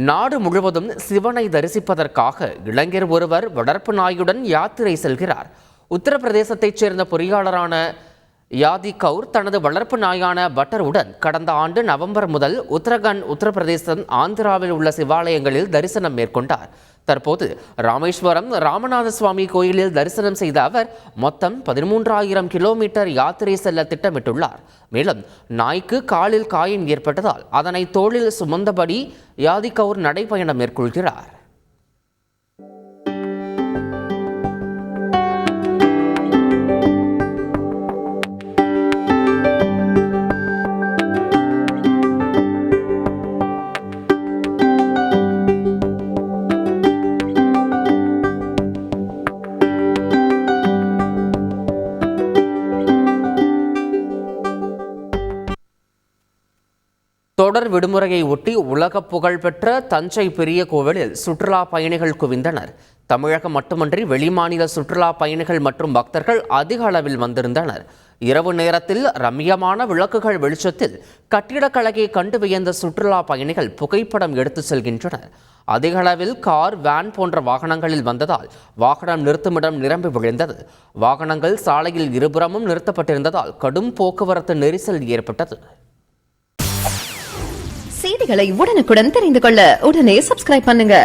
நாடு முழுவதும் சிவனை தரிசிப்பதற்காக இளைஞர் ஒருவர் வளர்ப்பு நாயுடன் யாத்திரை செல்கிறார். உத்தரப்பிரதேசத்தைச் சேர்ந்த பொறியாளரான யாதி கவுர் தனது வளர்ப்பு நாயான பட்டருடன் கடந்த ஆண்டு நவம்பர் முதல் உத்தரகண்ட், உத்தரப்பிரதேசம், ஆந்திராவில் உள்ள சிவாலயங்களில் தரிசனம் மேற்கொண்டார். தற்போது ராமேஸ்வரம் ராமநாத சுவாமி கோயிலில் தரிசனம் செய்த அவர் மொத்தம் 13,000 கிலோமீட்டர் யாத்திரை செல்ல திட்டமிட்டுள்ளார். மேலும் நாய்க்கு காலில் காயம் ஏற்பட்டதால் அதனை தோளில் சுமந்தபடி யாதி கவுர் நடைபயணம் மேற்கொள்கிறார். தொடர் விடுமுறையை ஒட்டி உலக புகழ்பெற்ற தஞ்சை பெரிய கோவிலில் சுற்றுலா பயணிகள் குவிந்தனர். தமிழகம் மட்டுமன்றி வெளிமாநில சுற்றுலா பயணிகள் மற்றும் பக்தர்கள் அதிக அளவில் வந்திருந்தனர். இரவு நேரத்தில் ரம்மியமான விளக்குகள் வெளிச்சத்தில் கட்டிடக்கலையை கண்டு வியந்த சுற்றுலா பயணிகள் புகைப்படம் எடுத்து செல்கின்றனர். அதிக அளவில் கார், வேன் போன்ற வாகனங்களில் வந்ததால் வாகனம் நிறுத்துமிடம் நிரம்பி விழுந்தது. வாகனங்கள் சாலையில் இருபுறமும் நிறுத்தப்பட்டிருந்ததால் கடும் போக்குவரத்து நெரிசல் ஏற்பட்டது. செய்திகளை உடனுக்குடன் தெரிந்து கொள்ள உடனே சப்ஸ்கிரைப் பண்ணுங்க.